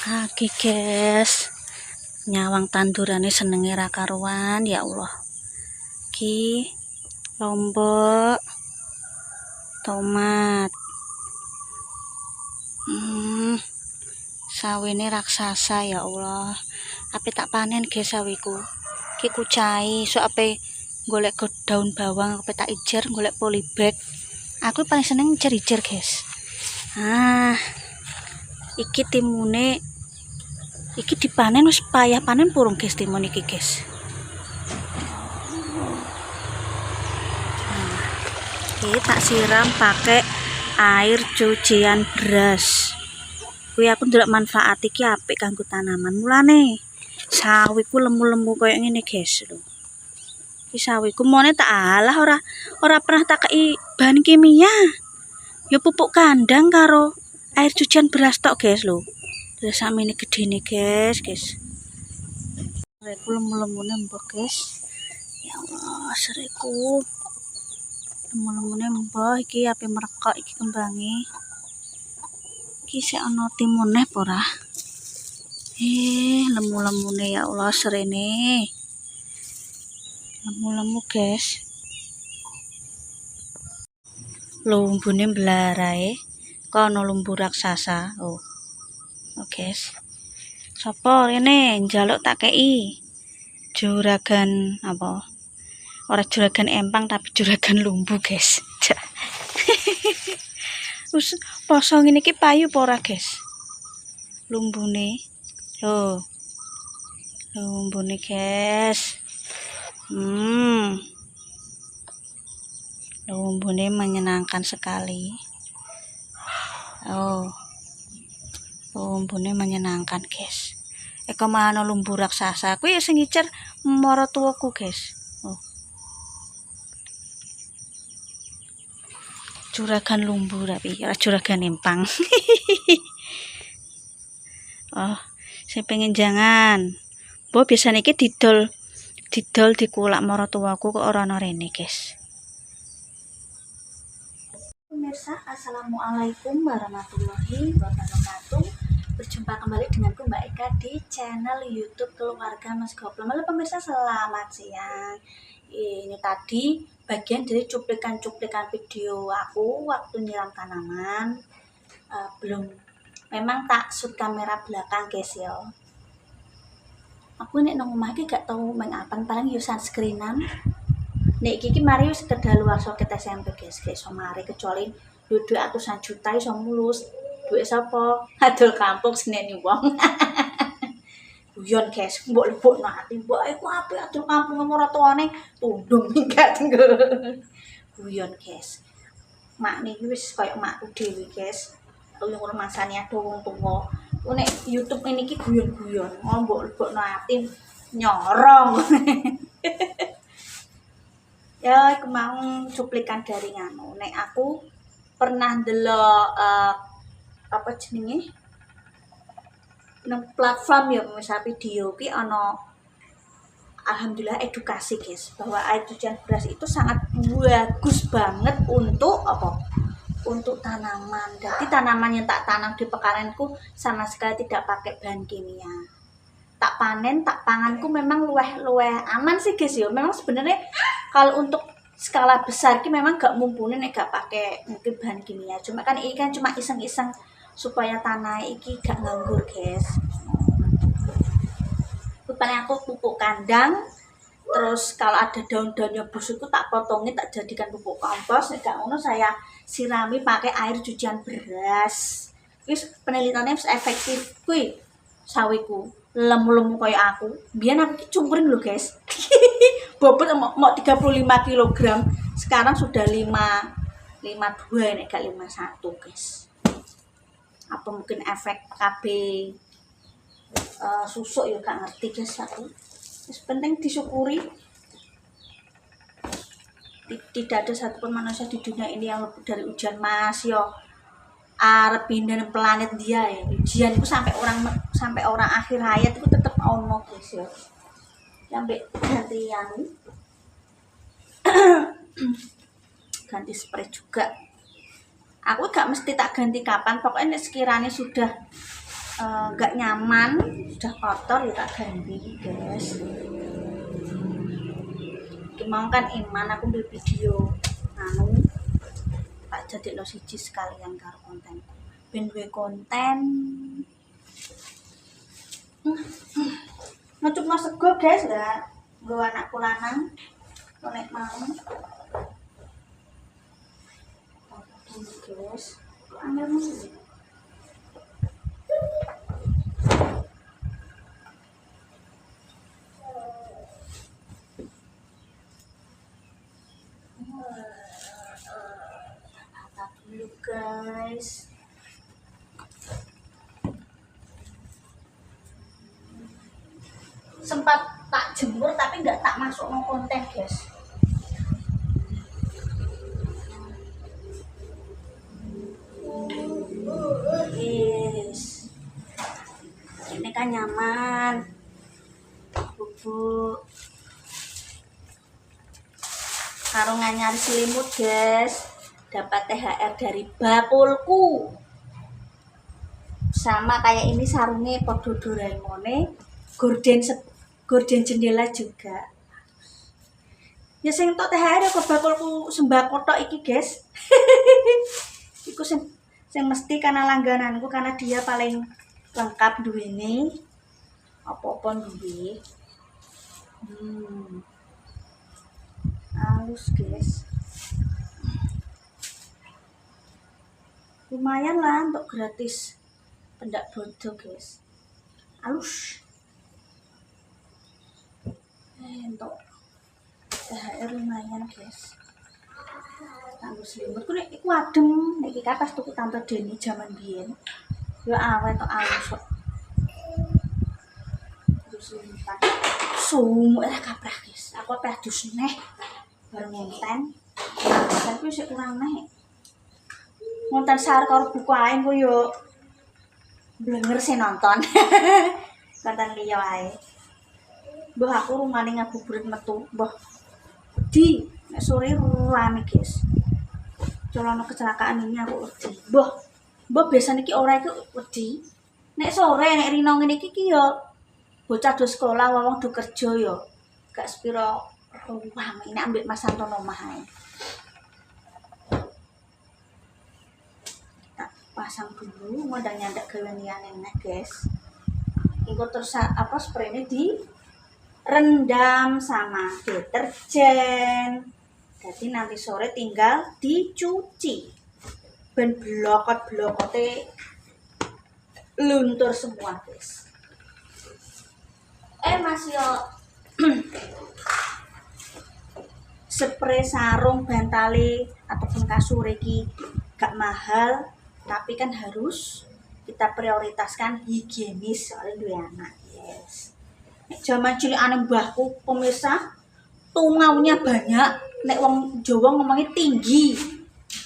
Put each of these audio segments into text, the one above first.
Aki guys, nyawang tandurane senenge ra karuan, ya Allah. Ki lombok tomat. Sawine raksasa, ya Allah. Ape tak panen guys sawiku. Ki kucai, so ape golek daun bawang, ape tak ijer golek polybag. Aku paling seneng ijer-ijer guys. Iki timune iki dipanen wis payah panen purung guys timun iki guys. Iki tak siram pakai air cucian beras. Kuwi aku ndelok manfaat iki apik kanggo tanaman. Mulane sawiku lemu-lemu koyo ngene guys lho. Iki sawiku mone tak alah ora pernah tak kei bahan kimia. Ya pupuk kandang karo air cucian beras tok guys lho. Terus samene gedene guys. Sereku lemu-lemune mbok guys. Ya Allah, sereku. Lemu-lemune mbok iki ape merekok iki kembange. Iki sik ana timuneh apa ora? Lemu-lemune ya Allah serene. Lemu-lemu guys. Lumbune blarae. Kono lumbu raksasa. Oh guys. Sopo rene njaluk tak kei juragan apa? Ora juragan empang tapi juragan lumbu guys. Wis poso ngene iki payu apa ora guys? Lumbune. Oh. Lumbune guys. Lumbune menyenangkan sekali. Oh. Lumbune menyenangkan guys. Eko mana lumbu raksasa. Kuwi sing ngicer maratuwaku guys. Oh. Juragan lumbu tapi ora juragan empang. Oh, saya pengen jangan. Bo biasanya iki didol dikulak maratuwaku kok ora ana rene guys. Pemirsa, assalamualaikum warahmatullahi wabarakatuh. Berjumpa kembali denganku Mbak Eka di channel YouTube Keluarga Mas Goblong. Halo pemirsa, selamat siang. Ini tadi bagian dari cuplikan-cuplikan video aku waktu nyiram tanaman. Memang tak shoot kamera belakang guys ya. Aku nek nang omah iki gak tau mengapan paling yo sunscreenan. Nek iki mari wis kedaluwarsa ket SMP guys, gak iso mari kecuali duit atusan juta iso mulus. Duit sapa? Adol kampung seneni wong. Guyon guys, mbok lebokno ati. Mbok iku apik adol kampung ora tuane tundung minggat nggo. Guyon guys. Mak niki wis koyo makku dhewe guys. Tulung rumasane ada wong tuwa. Nek YouTube ini iki guyon-guyon, mbok lebokno ati nyorong. Ya, aku mau cuplikan dari nganu. Nek aku pernah ndelok apa jenenge? Nang platform ya misal video ki ana alhamdulillah edukasi guys bahwa air cucian beras itu sangat bagus banget untuk apa? Untuk tanaman. Jadi tanaman yang tak tanam di pekaranku sama sekali tidak pakai bahan kimia. Tak panen, tak panganku memang luweh aman sih guys ya. Memang sebenarnya kalau untuk skala besar ki memang gak mumpuni nek gak pakai mungkin bahan kimia. Cuma kan ini kan cuma iseng-iseng supaya tanah iki gak nganggur guys. Paling aku pupuk kandang. Terus kalau ada daun-daunnya busukku tak potongi, tak jadikan pupuk kompos. Nek gak ngono saya sirami pakai air cucian beras. Wis penelitiannya wis efektif kuwi sawiku. Lemu-lemu kayak aku. Biyen aku cungkring lho guys. Bobot mau 35 kg. Sekarang sudah 52 nek gak 51 guys. Apa mungkin efek KB susuk ya gak ngerti guys aku. Yang penting disyukuri. Tidak ada satupun manusia di dunia ini yang lebih dari ujian mas yo. Arep pindah planet dia ya. Ujian itu sampai orang akhir hayat itu tetap ono guys ya. Sampai gantian. Ganti spray juga. Aku gak mesti tak ganti kapan, pokoknya sekiranya sudah nggak nyaman, sudah kotor ya tak ganti guys. Mau kan iman aku di video anu tak jadi lo siji sekalian karo konten ben duwe konten ngecupno sego guys lah nggo anakku lanang nek mau guys angel mesti dulu guys. Sempat tak jemur tapi nggak tak masuk no konten guys. Yes. Ini kan nyaman. Bubuk. Karungan nyari selimut guys. Dapat THR dari bakulku. Sama kayak ini sarungnya podo Doraemone, gorden jendela juga. Ya sing tok THR kok bakulku sembako tok iki guys. Iku sing mesti karena langgananku karena dia paling lengkap duwene. Apa-apa duwe. Halus guys. Lumayan lah untuk gratis pendak bodoh guys. Halus. Untuk THR lumayan guys. Kanggo selimutku nek iku adem, nek iki kapas tuku Tante Deni jaman biyen. Ya awet tok halus kok. Terus lipat. Sumuk ora kaprah guys. Aku pe adus neh bareng ngonten. Tapi sik kurang neh. Ngonten sar karo buku ae engko yo blenger sing nonton. Konten liya ae. Mbah aku rumane ngabuburit metu, mbah. Di nek sore rame guys. Colone kecelakaan ini aku wedi. Mbah biasane iki ora iki wedi. Nek sore nek rino ngene iki yo bocah do sekolah wong do kerja yo. Gak sepiro rame nek ambek Mas Anton omah ae. Tak pasang dulu modal nyandak gawean liyane guys. Iku terus apa spraynya di rendam sama deterjen. Jadi nanti sore tinggal dicuci. Ben blokot-blokote luntur semua, guys. Mas yo spray sarung bantali ataupun kasur iki gak mahal, tapi kan harus kita prioritaskan higienis soalnya duwe anak, yes. Zaman cilikane mbahku pemirsa tungaunya banyak, nek wong Jawa ngomongnya tinggi.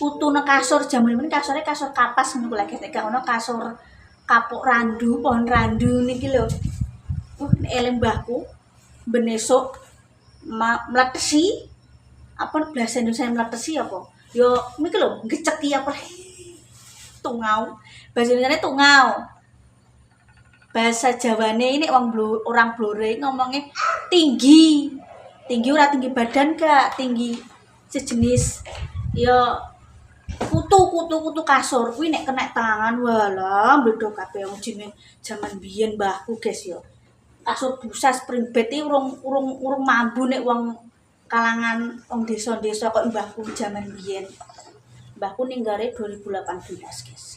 Putune kasur jaman ini kasurnya kasur kapas ngono lagi, nek gak ono kasur kapuk randu, pohon randu niki lho. Nek eling mbahku ben esuk mletesi apa bahasa Indonesia mletesi apa? Yo niki lho ngeceki apa tungau. Bahasa Indonesia tungau. Bahasa Jawane ini orang Blore ngomongnya tinggi. Tinggi ora tinggi badan gak, tinggi sejenis ya kutu kasur kuwi nek kena tangan walah mbedho kabeh wong jenenge jaman biyen mbahku guys ya. Kasur busa spring bed iki urung mambu nek wong kalangan wong desa-desa kok mbahku jaman biyen. Mbahku ninggare 2018 guys.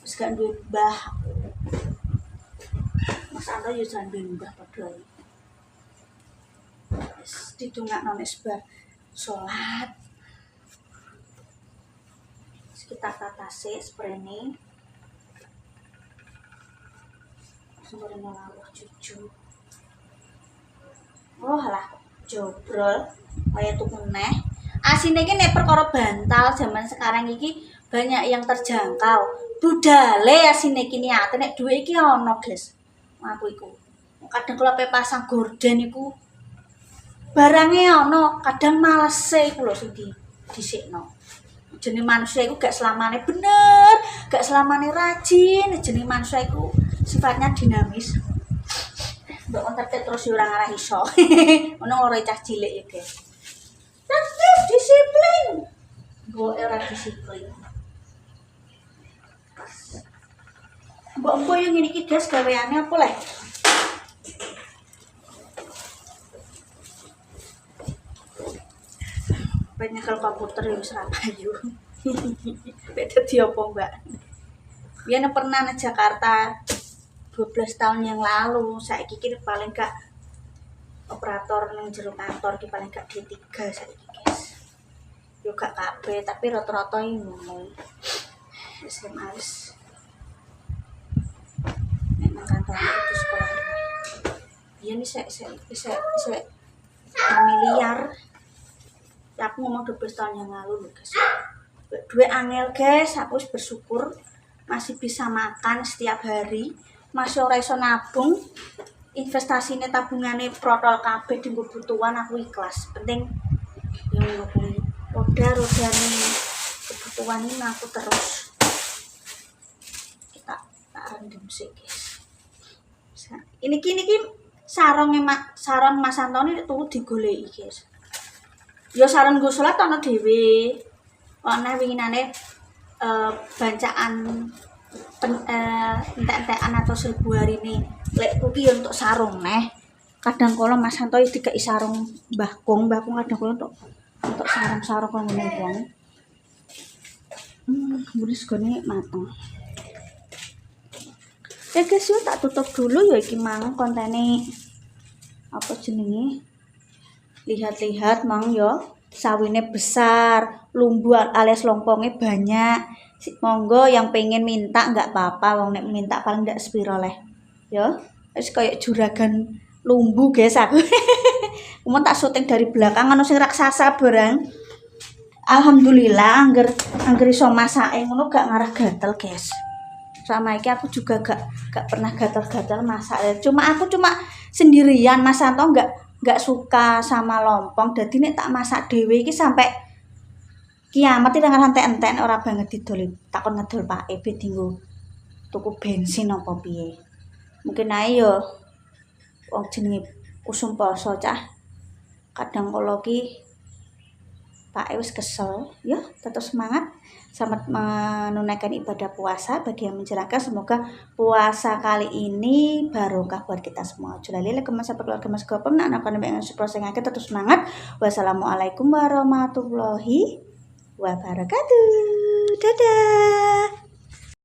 Wis gak duwe mbah. Mas Anto yo jan duwe mbah padha. Wis didongakno nek sebar salat. Kita tata sprayne. Sumbernya lawuh cucu. Oh lah, jobrol kaya tuku neh. Asine iki nek perkara bantal zaman sekarang iki banyak yang terjangkau. Budale asine iki niate nek duwe iki ana, guys. Aku iku. Kadang kalau pasang gorden iku barangnya ana, kadang males iku lho sing disikno. Jenis manusia itu gak selamanya bener, gak selamanya rajin. Jenis manusia itu sifatnya dinamis. Mbak ngerti terus ora ngarah iso. Ono ora cah cilik ya, guys. Tetep disiplin. Mbok ora disiplin. Mbok yang ini guys gaweane apa leh? Nyekel komputer ya wis ra payu. Beda di apa, Mbak? Biyen pernah ke Jakarta 12 tahun yang lalu. Saiki iki paling gak operator ning jero kantor ki paling gak D3 saiki, guys. Yo gak kabeh, tapi rata-rata iki ngono. Wis males. Nek nang kantor itu sekolah. Biyen iki sik familiar. Aku ngomong 12 tahun yang lalu loh, guys. Duit angel, guys. Aku bersyukur masih bisa makan setiap hari, masih ora iso nabung. Investasinya tabungannya protol kabeh dienggo kebutuhan, aku ikhlas. Penting yang ngono roda-rodane kebutuhan ini aku terus tak rendem sih, guys. Ini sarong Mas Antoni tuh digoleki, guys. Ya saran gue sholat ana dhewe. Ana winginane bancaan entek-entekan atau 1000 hari ini. Lek kuwi untuk sarung neh. Kadang kala Mas Santo dikai sarung Mbah Kung kadang kala untuk sarung-sarung kok ngene wong. Kemudian segone mateng. Ya guys, tak tutup dulu ya iki mang kontene apa jenenge? Lihat-lihat mang yo, sawine besar, lumbu alias lompongnya banyak. Monggo yang pengen minta nggak apa-apa, wong nek minta paling nggak sepiro leh. Yo, wis kayak juragan lumbu guys aku. Mau tak syuting dari belakang ono sing raksasa barang. Alhamdulillah angger iso masake ngono gak ngarah gatel, guys. Sama iki aku juga gak pernah gatel-gatel masak. Aku cuma sendirian, Mas Santo nggak suka sama lompong, jadi nek tak masak dhewe iki sampai kiamat iki nang entek-entek ora banget didol. Takon ngedol Pak Ebe dinggo tuku bensin apa piye. Mungkin ae yo wong jenenge usum poso cah. Kadang kala ki Pak wis kesel, ya tetap semangat. Selamat menunaikan ibadah puasa bagi yang menjalankan. Semoga puasa kali ini barokah buat kita semua. Julali kemas keluarga Mas Gopem nak anak yang super sengaja tetap semangat. Wassalamualaikum warahmatullahi wabarakatuh. Dadah.